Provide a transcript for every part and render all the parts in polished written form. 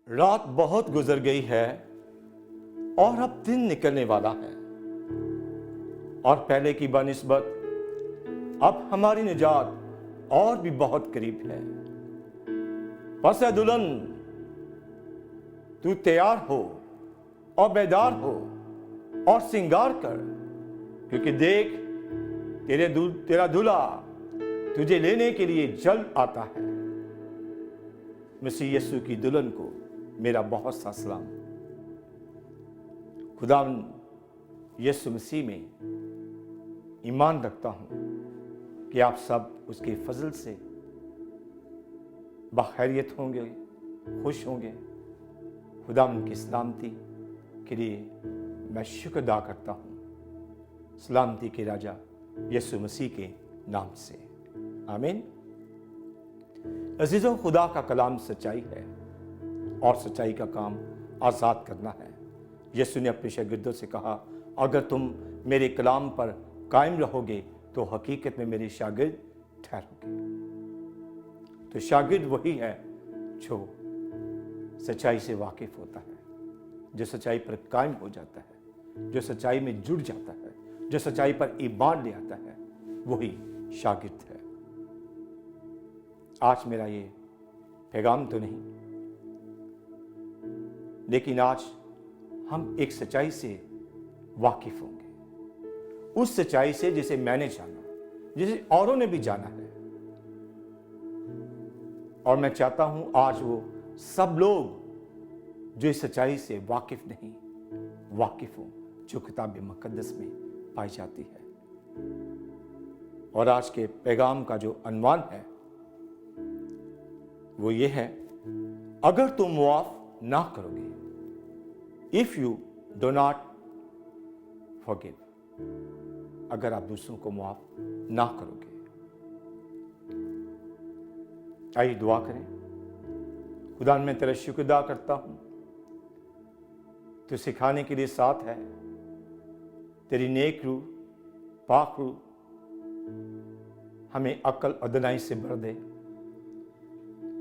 रात बहुत गुजर गई है और अब दिन निकलने वाला है और पहले की बनिस्बत अब हमारी निजात और भी बहुत करीब है। बस ऐ दुल्हन, तू तैयार हो और बेदार हो और श्रृंगार कर, क्योंकि देख तेरा दूल्हा तुझे लेने के लिए जल्द आता है। मसीह यीशु की दुल्हन को मेरा बहुत सा सलाम। खुदावंद यीशु मसीह में ईमान रखता हूं कि आप सब उसके फजल से बखैरियत होंगे, खुश होंगे। खुदावंद की सलामती के लिए मैं शुक्र अदा करता हूं, सलामती के राजा यीशु मसीह के नाम से, आमीन। अजीजों, खुदा का कलाम सच्चाई है और सच्चाई का काम आज़ाद करना है। यीशु ने अपने शागिर्दों से कहा, अगर तुम मेरे कलाम पर कायम रहोगे तो हकीकत में मेरे शागिर्द ठहरोगे। तो शागिर्द वही है जो सच्चाई से वाकिफ होता है, जो सच्चाई पर कायम हो जाता है, जो सच्चाई में जुड़ जाता है, जो सच्चाई पर ईमान ले आता है, वही शागिर्द है। आज मेरा ये पैगाम तो नहीं, लेकिन आज हम एक सच्चाई से वाकिफ होंगे, उस सच्चाई से जिसे मैंने जाना, जिसे औरों ने भी जाना है। और मैं चाहता हूं आज वो सब लोग जो इस सच्चाई से वाकिफ नहीं, वाकिफ हो, जो किताब मुकद्दस में पाई जाती है। और आज के पैगाम का जो अनवान है वो ये है, अगर तुम मुआफ ना करोगे, if you do not forgive, अगर आप दूसरों को मुआफ ना करोगे। आइए दुआ करें। खुदा, मैं तेरा शुक्र अदा करता हूं, तू सिखाने के लिए साथ है। तेरी नेक रूह, पाक रूह हमें अक्ल अदनाई से भर दे।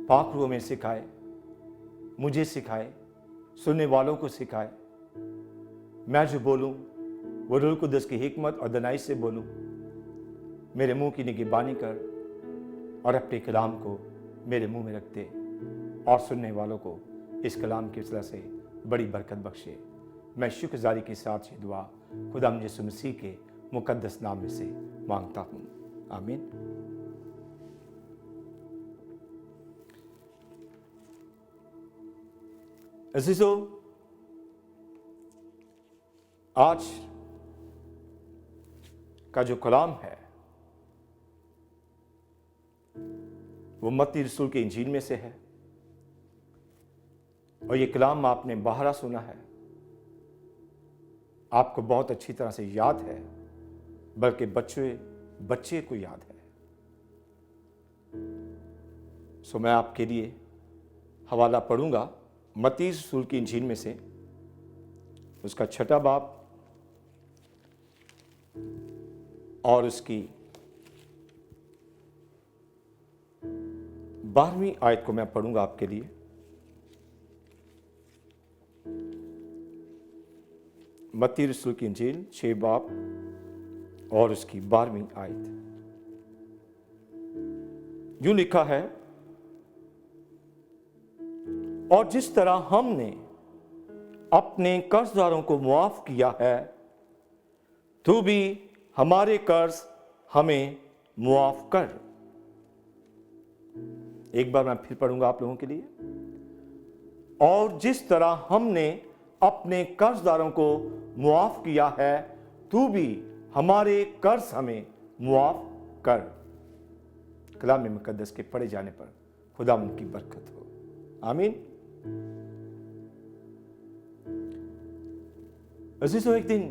पाक रूह में सिखाए, मुझे सिखाए, सुनने वालों को सिखाए। मैं जो बोलूं वो रूह कुद्दस की हिकमत और दनाई से बोलूं। मेरे मुंह की निगहबानी कर और अपने कलाम को मेरे मुंह में रख दे और सुनने वालों को इस कलाम की वजह से बड़ी बरकत बख्शे। मैं शुक्रगुजारी के साथ ये दुआ खुदा यीशु मसीह के मुकद्दस नाम में से मांगता हूं, आमीन। अजीजों, आज का जो कलाम है वो मत्ती रसूल के इंजील में से है और ये कलाम आपने बाहरा सुना है, आपको बहुत अच्छी तरह से याद है, बल्कि बच्चे को याद है। सो मैं आपके लिए हवाला पढ़ूंगा मत्ती रसूल की इंजील में से, उसका 6 बाब और उसकी 12वीं आयत को मैं पढ़ूंगा आपके लिए। मत्ती रसूल की इंजील 6 बाब और उसकी 12वीं आयत। यूं लिखा है, और जिस तरह हमने अपने कर्जदारों को मुआफ किया है, तू भी हमारे कर्ज हमें मुआफ कर। एक बार मैं फिर पढ़ूंगा आप लोगों के लिए। और जिस तरह हमने अपने कर्जदारों को मुआफ किया है, तू भी हमारे कर्ज हमें मुआफ कर। कलाम मुकद्दस के पढ़े जाने पर खुदा उनकी बरकत हो, आमीन। अजीजों, एक दिन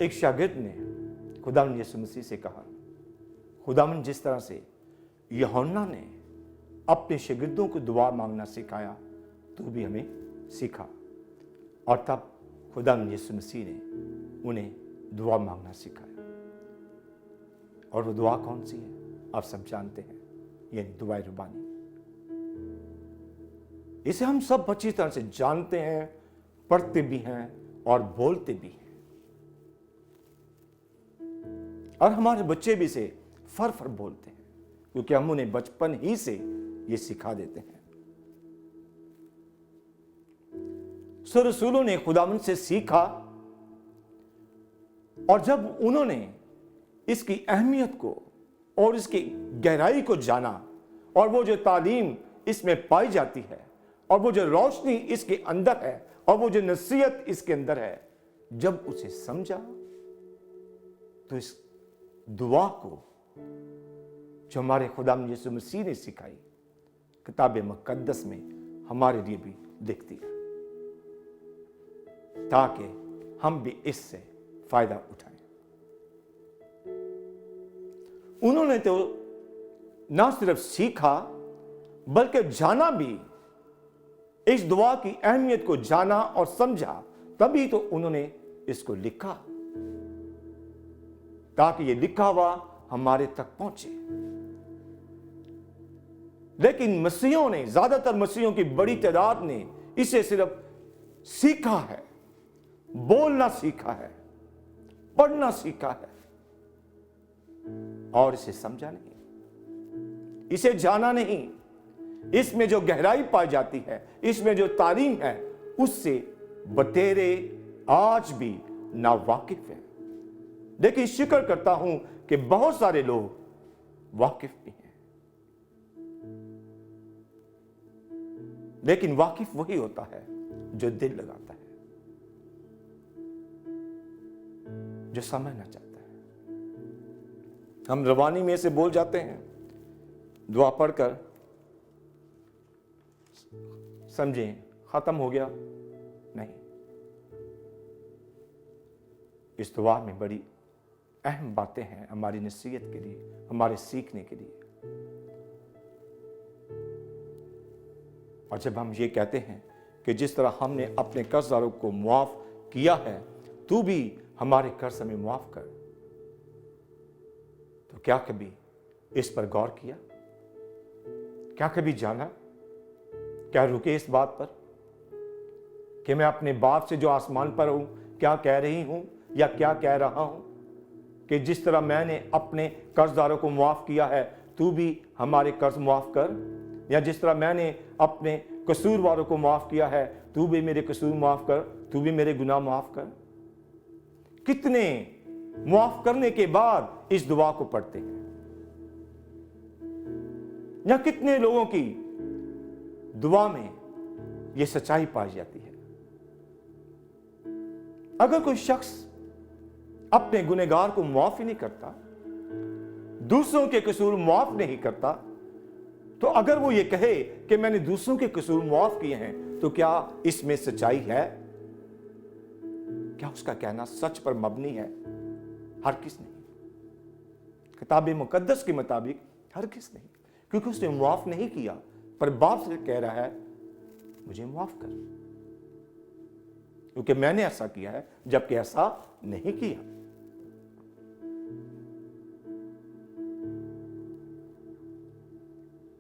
एक शागिर्द ने खुदावंद यीशु मसीह से कहा, खुदावंद जिस तरह से यूहन्ना ने अपने शागिर्दों को दुआ मांगना सिखाया, तू भी हमें सिखा। और तब खुदावंद यीशु मसीह ने उन्हें दुआ मांगना सिखाया। और वो दुआ कौन सी है आप सब जानते हैं, यानी दुआए रुबानी। इसे हम सब अच्छी तरह से जानते हैं, पढ़ते भी हैं और बोलते भी हैं। और हमारे बच्चे भी इसे फर फर बोलते हैं, क्योंकि हम उन्हें बचपन ही से ये सिखा देते हैं। सो रसूलों ने खुदावंद से सीखा, और जब उन्होंने इसकी अहमियत को और इसकी गहराई को जाना, और वो जो तालीम इसमें पाई जाती है, और वो जो रोशनी इसके अंदर है, और वो जो नसीहत इसके अंदर है, जब उसे समझा, तो इस दुआ को जो हमारे खुदावंद यीशु मसीह ने सिखाई, किताब मुकद्दस में हमारे लिए भी दिखती है, ताकि हम भी इससे फायदा उठाएं। उन्होंने तो ना सिर्फ सीखा बल्कि जाना भी, इस दुआ की अहमियत को जाना और समझा, तभी तो उन्होंने इसको लिखा, ताकि ये लिखा हुआ हमारे तक पहुंचे। लेकिन मसीहों ने, ज्यादातर मसीहों की बड़ी तादाद ने इसे सिर्फ सीखा है, बोलना सीखा है, पढ़ना सीखा है, और इसे समझा नहीं, इसे जाना नहीं। इसमें जो गहराई पाई जाती है, इसमें जो तालीम है, उससे बतेरे आज भी नावाकिफ हैं। लेकिन शुक्र करता हूं कि बहुत सारे लोग वाकिफ भी हैं। लेकिन वाकिफ वही होता है जो दिल लगाता है, जो समझना चाहता है। हम रवानी में से बोल जाते हैं, दुआ पढ़कर समझें खत्म हो गया, नहीं। इस दुआ में बड़ी अहम बातें हैं हमारी नसीहत के लिए, हमारे सीखने के लिए। और जब हम ये कहते हैं कि जिस तरह हमने अपने कर्जदारों को मुआफ किया है, तू भी हमारे कर्ज हमें मुआफ कर, तो क्या कभी इस पर गौर किया? क्या कभी जाना? क्या रुके इस बात पर कि मैं अपने बाप से जो आसमान पर हूं क्या कह रही हूं या क्या कह रहा हूं कि जिस तरह मैंने अपने कर्जदारों को मुआफ किया है, तू भी हमारे कर्ज मुआफ कर, या जिस तरह मैंने अपने कसूरवारों को माफ किया है, तू भी मेरे कसूर माफ कर, तू भी मेरे गुनाह माफ कर। कितने माफ करने के बाद इस दुआ को पढ़ते हैं, या कितने लोगों की दुआ में यह सच्चाई पाई जाती है। अगर कोई शख्स अपने गुनहगार को माफ ही नहीं करता, दूसरों के कसूर माफ नहीं करता, तो अगर वो ये कहे कि मैंने दूसरों के कसूर माफ किए हैं, तो क्या इसमें सच्चाई है? क्या उसका कहना सच पर मबनी है? हरगिज़ नहीं। किताब मुकद्दस के मुताबिक हरगिज़ नहीं, क्योंकि उसने माफ नहीं किया, पर बाप से कह रहा है मुझे माफ कर, क्योंकि मैंने ऐसा किया है, जबकि ऐसा नहीं किया।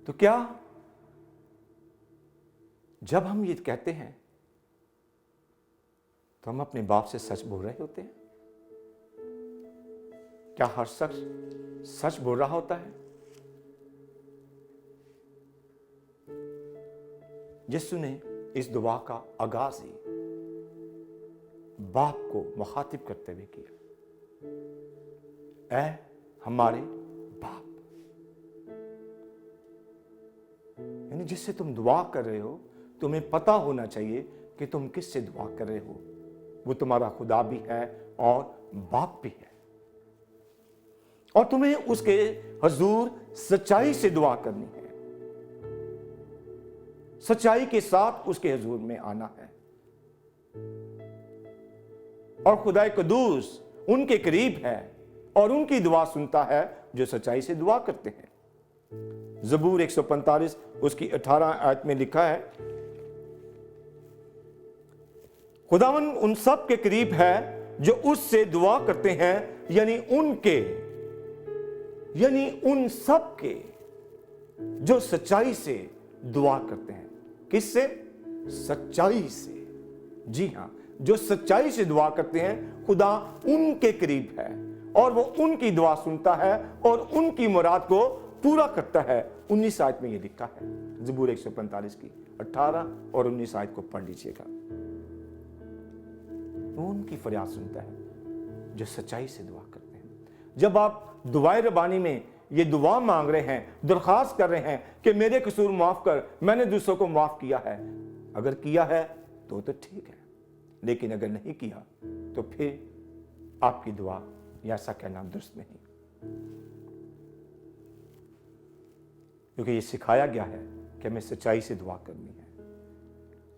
तो क्या जब हम ये कहते हैं तो हम अपने बाप से सच बोल रहे होते हैं? क्या हर शख्स सच बोल रहा होता है? यीशु ने इस दुआ का आगाज ही बाप को मुखातिब करते हुए किया, ऐ हमारे बाप। यानी जिससे तुम दुआ कर रहे हो, तुम्हें पता होना चाहिए कि तुम किससे दुआ कर रहे हो। वो तुम्हारा खुदा भी है और बाप भी है, और तुम्हें उसके हजूर सच्चाई से दुआ करनी है, सच्चाई के साथ उसके हजूर में आना है। और खुदाए कदूस उनके करीब है और उनकी दुआ सुनता है जो सच्चाई से दुआ करते हैं। ज़बूर 145 उसकी 18 आयत में लिखा है, खुदावन उन सब के करीब है जो उससे दुआ करते हैं, यानी उन सब के जो सच्चाई से दुआ करते हैं। किससे? सच्चाई से। जी हां, जो सच्चाई से दुआ करते हैं खुदा उनके करीब है और वो उनकी दुआ सुनता है और उनकी मुराद को पूरा करता है। 19 आयत में ये लिखा है, ज़बूर 145 की 18 और 19 आयत को पढ़ लीजिएगा। वो उनकी फरियाद सुनता है जो सच्चाई से दुआ करते हैं। जब आप दुआए रबानी में ये दुआ मांग रहे हैं, दरख्वास्त कर रहे हैं कि मेरे कसूर माफ कर, मैंने दूसरों को माफ किया है, अगर किया है तो ठीक है, लेकिन अगर नहीं किया तो फिर आपकी दुआ या ऐसा कहना दुरुस्त नहीं, क्योंकि ये सिखाया गया है कि हमें सच्चाई से दुआ करनी है।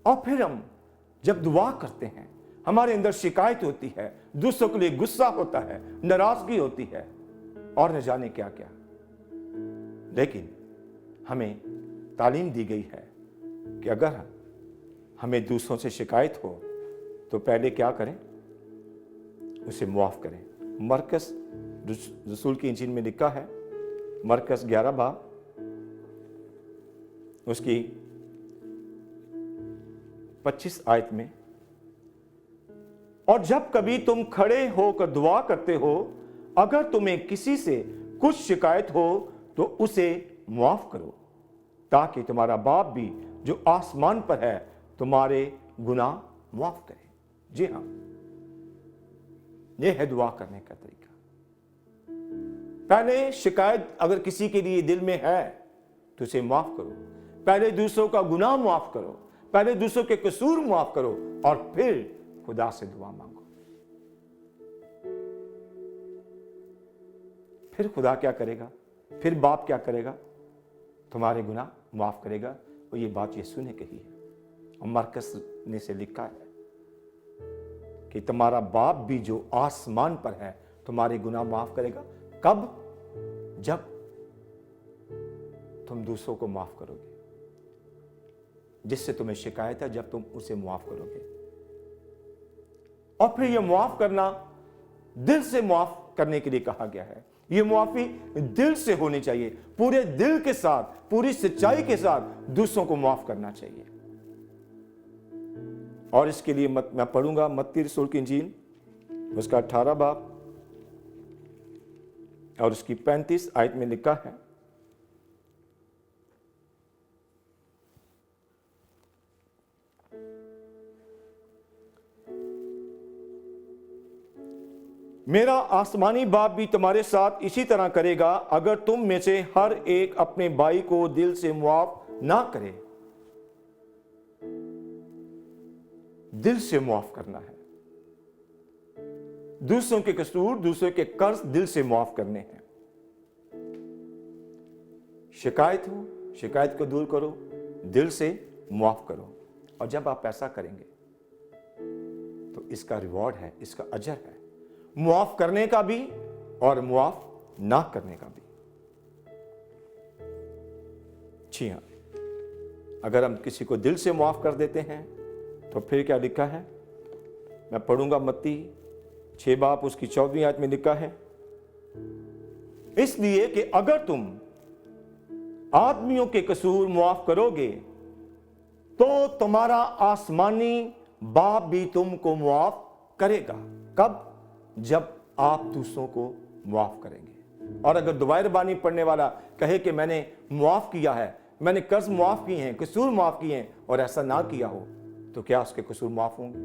और फिर हम जब दुआ करते हैं हमारे अंदर शिकायत होती है, दूसरों के लिए गुस्सा होता है, नाराजगी होती है और न जाने क्या क्या, लेकिन हमें तालीम दी गई है कि अगर हमें दूसरों से शिकायत हो तो पहले क्या करें? उसे मुआफ करें। मरकस रसूल की इंजील में लिखा है, मरकस 11 बाब उसकी 25 आयत में, और जब कभी तुम खड़े होकर दुआ करते हो, अगर तुम्हें किसी से कुछ शिकायत हो तो उसे मुआफ करो, ताकि तुम्हारा बाप भी जो आसमान पर है तुम्हारे गुनाह मुआफ करे। जी हां, यह है दुआ करने का तरीका। पहले शिकायत अगर किसी के लिए दिल में है तो उसे माफ करो, पहले दूसरों का गुनाह माफ करो, पहले दूसरों के कसूर माफ करो और फिर खुदा से दुआ मांगो। फिर खुदा क्या करेगा? फिर बाप क्या करेगा? तुम्हारे गुनाह माफ करेगा। और ये बात यीशु ने कही है और मरकस ने से लिखा है कि तुम्हारा बाप भी जो आसमान पर है तुम्हारे गुनाह माफ करेगा। कब? जब तुम दूसरों को माफ करोगे, जिससे तुम्हें शिकायत है, जब तुम उसे माफ करोगे। और फिर यह माफ करना दिल से माफ करने के लिए कहा गया है। यह माफी दिल से होनी चाहिए, पूरे दिल के साथ, पूरी सच्चाई के साथ दूसरों को माफ करना चाहिए। और इसके लिए मैं पढ़ूंगा मत्ती रसूल की इंजील उसका 18 बाब और उसकी 35 आयत में लिखा है, मेरा आसमानी बाप भी तुम्हारे साथ इसी तरह करेगा अगर तुम में से हर एक अपने भाई को दिल से मुआफ ना करे। दिल से मुआफ करना है, दूसरों के कसूर, दूसरों के कर्ज दिल से मुआफ करने हैं। शिकायत हो, शिकायत को दूर करो, दिल से मुआफ करो। और जब आप ऐसा करेंगे तो इसका रिवॉर्ड है, इसका अजर है, मुआफ करने का भी और मुआफ ना करने का भी। जी हां, अगर हम किसी को दिल से मुआफ कर देते हैं तो फिर क्या लिखा है? मैं पढ़ूंगा मत्ती 6 बाब उसकी 14वीं आयत में लिखा है, इसलिए कि अगर तुम आदमियों के कसूर मुआफ करोगे तो तुम्हारा आसमानी बाप भी तुमको मुआफ करेगा। कब? जब आप दूसरों को मुआफ करेंगे। और अगर दुआए रबानी पढ़ने वाला कहे कि मैंने मुआफ किया है, मैंने कर्ज मुआफ किए हैं, कसूर मुआफ किए हैं, और ऐसा ना किया हो, तो क्या उसके कसूर माफ होंगे?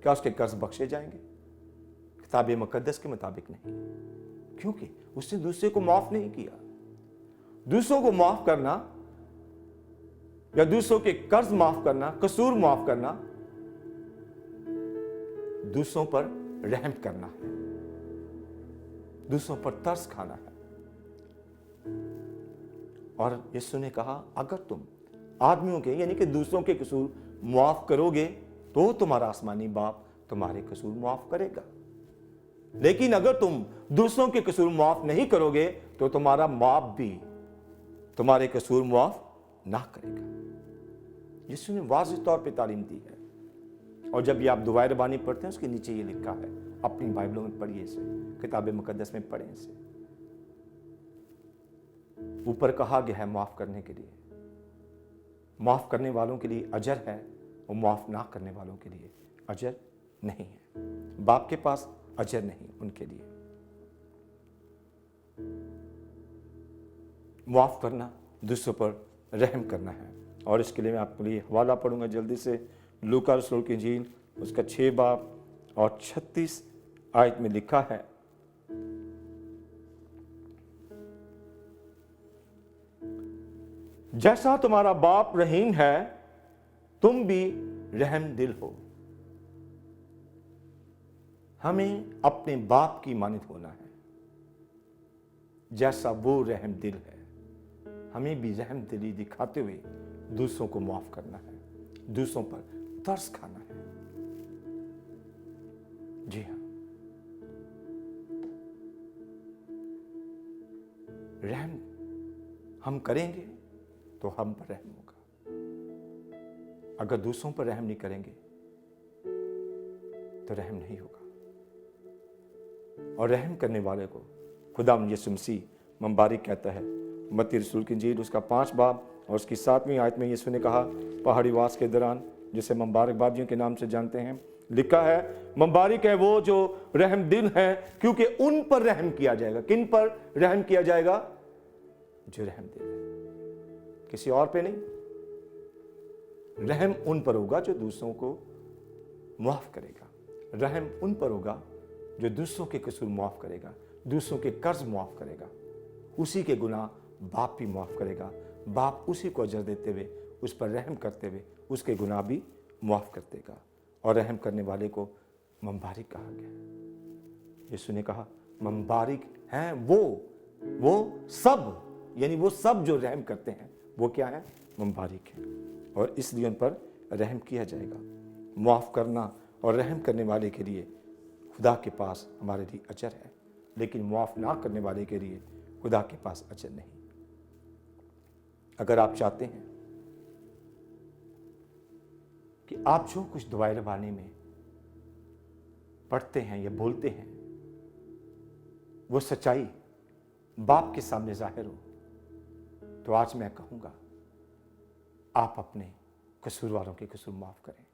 क्या उसके कर्ज बख्शे जाएंगे? किताब मुकद्दस के मुताबिक नहीं, क्योंकि उसने दूसरे को माफ नहीं किया। दूसरों को माफ करना या दूसरों के कर्ज माफ करना, कसूर माफ करना, दूसरों पर रहम करना है, दूसरों पर तरस खाना है। और यीशु ने कहा अगर तुम आदमियों के यानी कि दूसरों के कसूर मुआफ करोगे तो तुम्हारा आसमानी बाप तुम्हारे कसूर मुआफ करेगा। लेकिन अगर तुम दूसरों के कसूर मुआफ नहीं करोगे तो तुम्हारा बाप भी तुम्हारे कसूर मुआफ ना करेगा। यीशु ने वाज़ेह तौर पे तालीम दी है। और जब ये आप दुआए रबानी पढ़ते हैं उसके नीचे ये लिखा है, अपनी बाइबलों में पढ़िए इसे, किताब मुकद्दस में पढ़ें इसे। ऊपर कहा गया है माफ करने के लिए, माफ़ करने वालों के लिए अजर है, वो माफ़ ना करने वालों के लिए अजर नहीं है। बाप के पास अजर नहीं उनके लिए। माफ़ करना, दूसरों पर रहम करना है। और इसके लिए मैं आपके लिए हवाला पढ़ूंगा जल्दी से। लूका रसूल की इंजील उसका 6 बाब और 36 आयत में लिखा है, जैसा तुम्हारा बाप रहीम है तुम भी रहम दिल हो। हमें अपने बाप की मानद होना है। जैसा वो रहम दिल है, हमें भी रहम दिली दिखाते हुए दूसरों को माफ करना है, दूसरों पर तरस खाना है। जी हाँ, रहम हम करेंगे तो हम पर रहम होगा। अगर दूसरों पर रहम नहीं करेंगे तो रहम नहीं होगा। और रहम करने वाले को खुदा यीशु मसीह मुबारक कहता है। मत्ती रसूल की इंजील उसका 5 बाब और उसकी 7वीं आयत में यीशु ने कहा, पहाड़ी वास के दौरान, जिसे मुबारकबादियों के नाम से जानते हैं, लिखा है, मुबारक है वो जो रहम दिल है, क्योंकि उन पर रहम किया जाएगा। किन पर रहम किया जाएगा? जो रहम दिल है, किसी और पे नहीं। रहम उन पर होगा जो दूसरों को माफ करेगा। रहम उन पर होगा जो दूसरों के कसूर माफ करेगा, दूसरों के कर्ज माफ करेगा, उसी के गुनाह बाप भी माफ करेगा। बाप उसी को अजर देते हुए, उस पर रहम करते हुए उसके गुनाह भी माफ कर देगा। और रहम करने वाले को मुबारक कहा गया। यीशु ने कहा, मुबारक हैं वो सब, यानी वो सब जो रहम करते हैं वो क्या है? मुबारक है। और इसलिए उन पर रहम किया जाएगा। माफ करना और रहम करने वाले के लिए खुदा के पास हमारे लिए अजर है, लेकिन माफ ना करने वाले के लिए खुदा के पास अजर नहीं। अगर आप चाहते हैं कि आप जो कुछ दुआए रबानी में पढ़ते हैं या बोलते हैं वो सच्चाई बाप के सामने जाहिर हो, तो आज मैं कहूंगा आप अपने कसूरवारों के कसूर माफ करें।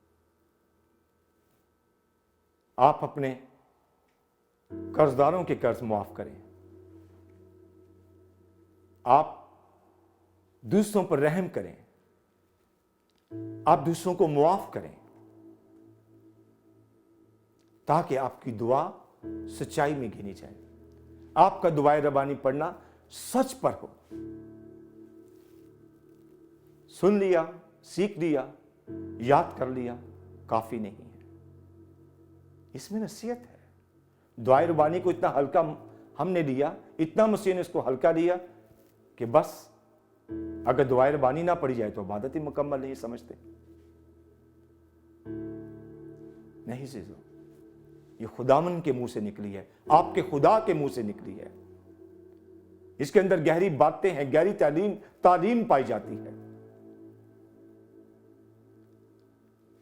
आप अपने कर्जदारों के कर्ज माफ करें। आप दूसरों पर रहम करें। आप दूसरों को मुआफ करें, ताकि आपकी दुआ सच्चाई में गिनी जाए। आपका दुआए रबानी पढ़ना सच पर हो। सुन लिया, सीख लिया, याद कर लिया काफी नहीं है। इसमें नसीहत है। दुआए रबानी को इतना हल्का हमने लिया, इतना मसीह ने इसको हल्का लिया कि बस अगर दुआए रबानी ना पढ़ी जाए तो इबादत ही मुकम्मल नहीं समझते। नहीं चीजों, ये खुदावन के मुंह से निकली है, आपके खुदा के मुंह से निकली है। इसके अंदर गहरी बातें हैं, गहरी तालीम पाई जाती है।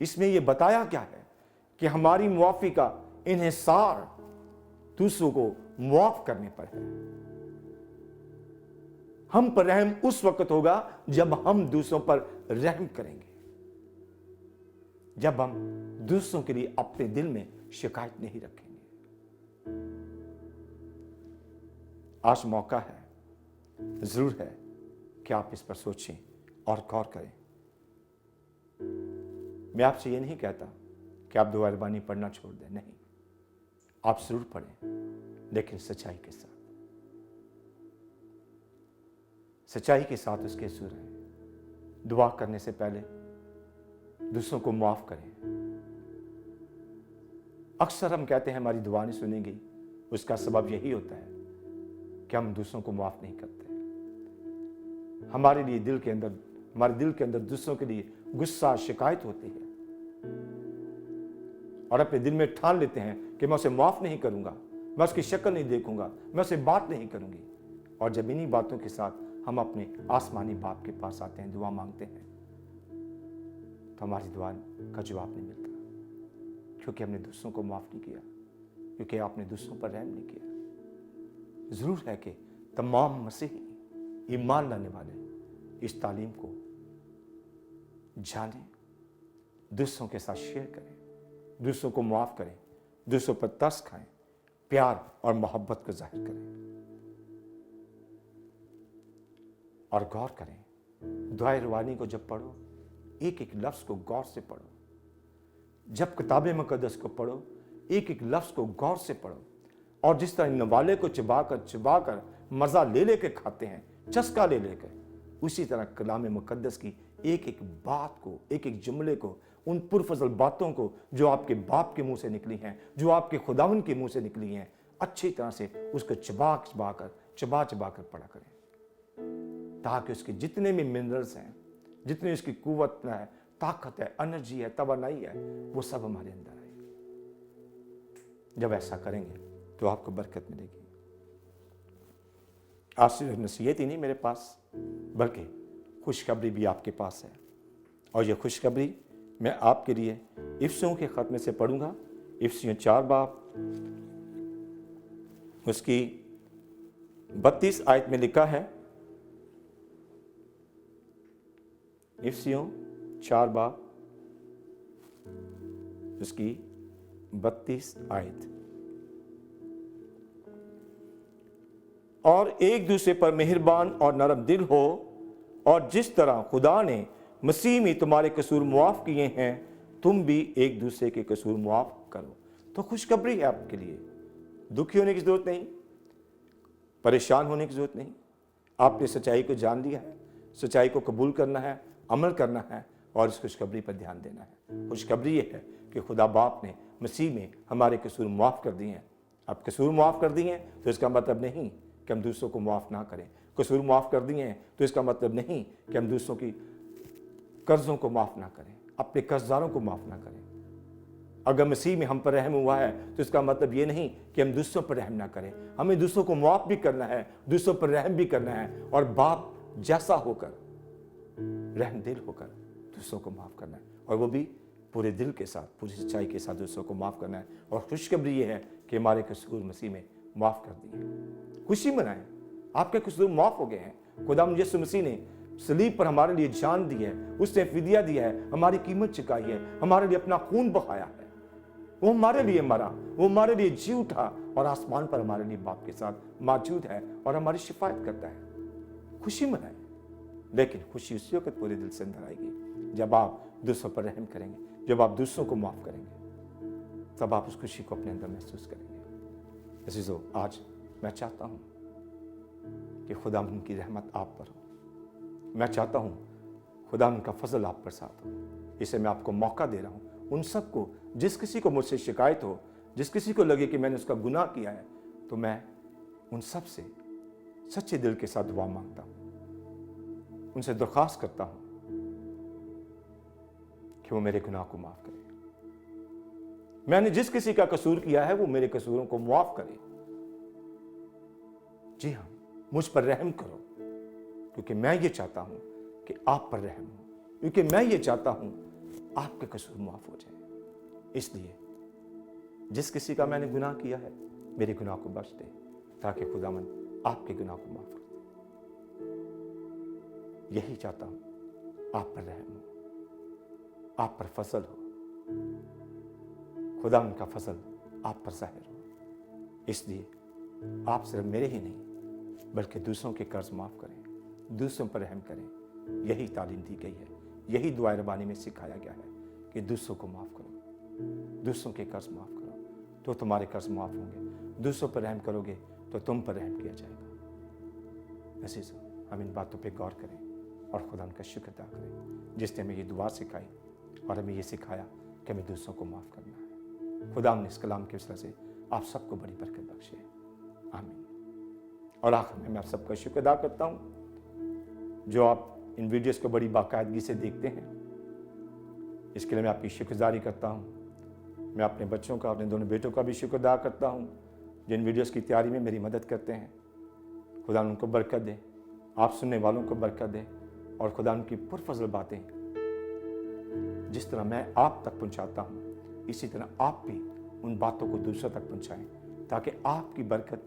इसमें यह बताया क्या है कि हमारी मुआफी का इन्हिसार दूसरों को मुआफ करने पर है। हम पर रहम उस वक्त होगा जब हम दूसरों पर रहम करेंगे, जब हम दूसरों के लिए अपने दिल में शिकायत नहीं रखेंगे। आज मौका है, जरूर है कि आप इस पर सोचें और गौर करें। मैं आपसे ये नहीं कहता कि आप दुआ रबानी पढ़ना छोड़ दें, नहीं, आप जरूर पढ़ें, लेकिन सच्चाई के साथ, सच्चाई के साथ उसके सुर हैं। दुआ करने से पहले दूसरों को माफ करें। अक्सर हम कहते हैं हमारी दुआ नहीं सुनी गई, उसका सबब यही होता है कि हम दूसरों को माफ नहीं करते। हमारे दिल के अंदर दूसरों के लिए गुस्सा, शिकायत होती है, और अपने दिल में ठान लेते हैं कि मैं उसे माफ नहीं करूंगा, मैं उसकी शक्ल नहीं देखूंगा, मैं उसे बात नहीं करूंगी। और जब इन्हीं बातों के साथ हम अपने आसमानी बाप के पास आते हैं, दुआ मांगते हैं, तो हमारी दुआ का जवाब नहीं मिलता, क्योंकि हमने दूसरों को माफ नहीं किया, क्योंकि आपने दूसरों पर रहम नहीं किया। जरूर है कि तमाम मसीही ईमान लाने वाले इस तालीम को जानें, दूसरों के साथ शेयर करें, दूसरों को माफ़ करें, दूसरों पर तरस खाएं, प्यार और मोहब्बत को जाहिर करें और गौर करें। दुआए रवानी को जब पढ़ो, एक एक लफ्ज़ को गौर से पढ़ो। जब किताब मुकद्दस को पढ़ो, एक एक लफ्ज़ को गौर से पढ़ो। और जिस तरह नवाले को चबाकर मज़ा ले लेकर खाते हैं, चस्का ले लेकर, उसी तरह कलाम मुकद्दस की एक एक बात को, एक एक जुमले को, उन पुरफजल बातों को जो आपके बाप के मुंह से निकली हैं, जो आपके खुदावन के मुंह से निकली हैं, अच्छी तरह से उसको चबा चबा कर पढ़ा करें, ताकि उसके जितने भी मिनरल्स हैं, जितनी उसकी कुव्वत है, ताकत है, एनर्जी है, तवानाई है, वो सब हमारे अंदर आए। जब ऐसा करेंगे तो आपको बरकत मिलेगी। आज सिर्फ नसीहत ही नहीं मेरे पास, बल्कि खुशखबरी भी आपके पास है। और ये खुशखबरी मैं आपके लिए इफ्सियों के खत में से पढ़ूंगा। इफ्सियों 4 बाब उसकी 32 आयत में लिखा है। इफ्सियों 4 बाब उसकी 32 आयत। और एक दूसरे पर मेहरबान और नरम दिल हो, और जिस तरह खुदा ने मसीह में तुम्हारे कसूर मुआफ किए हैं, तुम भी एक दूसरे के कसूर मुआफ करो। तो खुशखबरी है आपके लिए। दुखी होने की जरूरत नहीं, परेशान होने की जरूरत नहीं। आपने सच्चाई को जान लिया है, सच्चाई को कबूल करना है, अमल करना है और इस खुशखबरी पर ध्यान देना है। खुशखबरी ये है कि खुदा बाप ने मसीह में हमारे कसूर मुआफ कर दिए हैं। अब कसूर मुआफ कर दिए हैं तो इसका मतलब नहीं कि हम दूसरों को माफ़ ना करें। कसूर माफ़ कर दिए हैं तो इसका मतलब नहीं कि हम दूसरों की कर्जों को माफ़ ना करें, अपने कर्जदारों को माफ़ ना करें। अगर मसीह में हम पर रहम हुआ है तो इसका मतलब ये नहीं कि हम दूसरों पर रहम ना करें। हमें दूसरों को माफ़ भी करना है, दूसरों पर रहम भी करना है, और बाप जैसा होकर, रहमदिल होकर दूसरों को माफ़ करना है, और वो भी पूरे दिल के साथ, पूरी सच्चाई के साथ दूसरों को माफ़ करना है। और खुशखबरी ये है कि हमारे कसूर मसीह में माफ़ कर दिए। खुशी मनाएं, आपके कसूर माफ़ हो गए हैं। खुदा यीशु मसीह ने सलीब पर हमारे लिए जान दी है, उसने फिदिया दिया है, हमारी कीमत चुकाई है, हमारे लिए अपना खून बहाया है। वो हमारे लिए मरा, वो हमारे लिए जी उठा और आसमान पर हमारे लिए बाप के साथ मौजूद है और हमारी शिफायत करता है। खुशी मनाएं, लेकिन खुशी उसी वक्त पूरे दिल से अंदर आएगी जब आप दूसरों पर रहम करेंगे, जब आप दूसरों को माफ़ करेंगे, तब आप उस खुशी को अपने अंदर महसूस करेंगे। अज़ीज़ों, आज मैं चाहता हूँ कि खुदा की रहमत आप पर हो। मैं चाहता हूँ खुदा उनका फजल आप पर साथ हो। इसे मैं आपको मौका दे रहा हूँ। उन सबको, जिस किसी को मुझसे शिकायत हो, जिस किसी को लगे कि मैंने उसका गुनाह किया है, तो मैं उन सब से सच्चे दिल के साथ दुआ मांगता हूँ, उनसे दरख्वास्त करता हूँ कि वो मेरे गुनाह को माफ़ करे। मैंने जिस किसी का कसूर किया है वो मेरे कसूरों को माफ़ करे। जी हाँ, मुझ पर रहम करो, क्योंकि मैं ये चाहता हूं कि आप पर रहम हो, क्योंकि मैं ये चाहता हूं आपके कसूर माफ हो जाए। इसलिए जिस किसी का मैंने गुनाह किया है, मेरे गुनाह को बख्श दे, ताकि खुदावंद आपके गुनाह को माफ कर दे। यही चाहता हूं, आप पर रहम हो, आप पर फजल हो, खुदा उनका फजल आप पर जाहिर हो। इसलिए आप सिर्फ मेरे ही नहीं बल्कि दूसरों के कर्ज माफ़ करें, दूसरों पर रहम करें। यही तालीम दी गई है, यही दुआ रबानी में सिखाया गया है कि दूसरों को माफ़ करो, दूसरों के कर्ज माफ़ करो तो तुम्हारे कर्ज माफ़ होंगे, दूसरों पर रहम करोगे तो तुम पर रहम किया जाएगा। अज़ीज़ों, हम इन बातों पर गौर करें और खुदा उनका शुक्र अदा करें जिसने हमें ये दुआ सिखाई और हमें ये सिखाया कि हमें दूसरों को माफ़ करना है। खुदा ने इस कलाम के वजह से आप सबको बड़ी बरकत बख्शे। आमीन। और आखिर में मैं आप सबका शुक्र अदा करता हूँ जो आप इन वीडियोस को बड़ी बाकायदगी से देखते हैं। इसके लिए मैं आपकी शुक्रगुजारी करता हूँ। मैं अपने बच्चों का, अपने दोनों बेटों का भी शुक्र अदा करता हूँ जिन वीडियोस की तैयारी में मेरी मदद करते हैं। खुदा उनको बरकत दे, आप सुनने वालों को बरकत दे, और खुदा उनकी पुरफजल बातें जिस तरह मैं आप तक पहुँचाता हूँ, इसी तरह आप भी उन बातों को दूसरों तक पहुँचाएँ, ताकि आपकी बरकत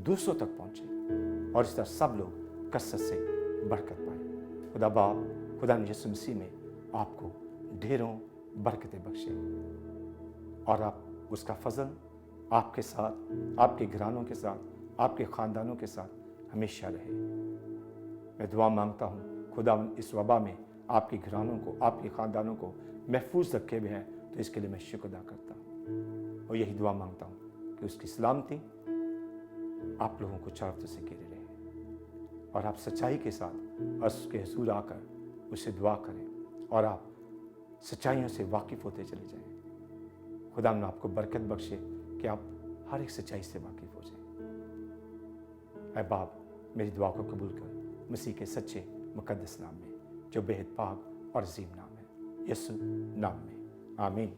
दूसरों तक पहुँचे और इस तरह सब लोग कसरत से बरकत पाए। खुदा बाप, खुदा यीशु मसीह में आपको ढेरों बरकतें बख्शे और आप उसका फजल आपके साथ, आपके घरानों के साथ, आपके ख़ानदानों के साथ हमेशा रहे। मैं दुआ मांगता हूँ खुदा इस वबा में आपके घरानों को, आपके ख़ानदानों को महफूज रखे हुए हैं, तो इसके लिए मैं शुक्र अदा करता हूँ और यही दुआ मांगता हूँ कि उसकी सलामती आप लोगों को चारों से घेरे रहे और आप सच्चाई के साथ उसके हुजूर आकर उससे दुआ करें और आप सच्चाइयों से वाकिफ़ होते चले जाएं। खुदा ने आपको बरकत बख्शे कि आप हर एक सच्चाई से वाकिफ़ हो जाएं। ऐ बाप, मेरी दुआ को कबूल कर मसीह के सच्चे मुकद्दस नाम में, जो बेहद पाक और अजीम नाम है, यीशु नाम में, आमीन।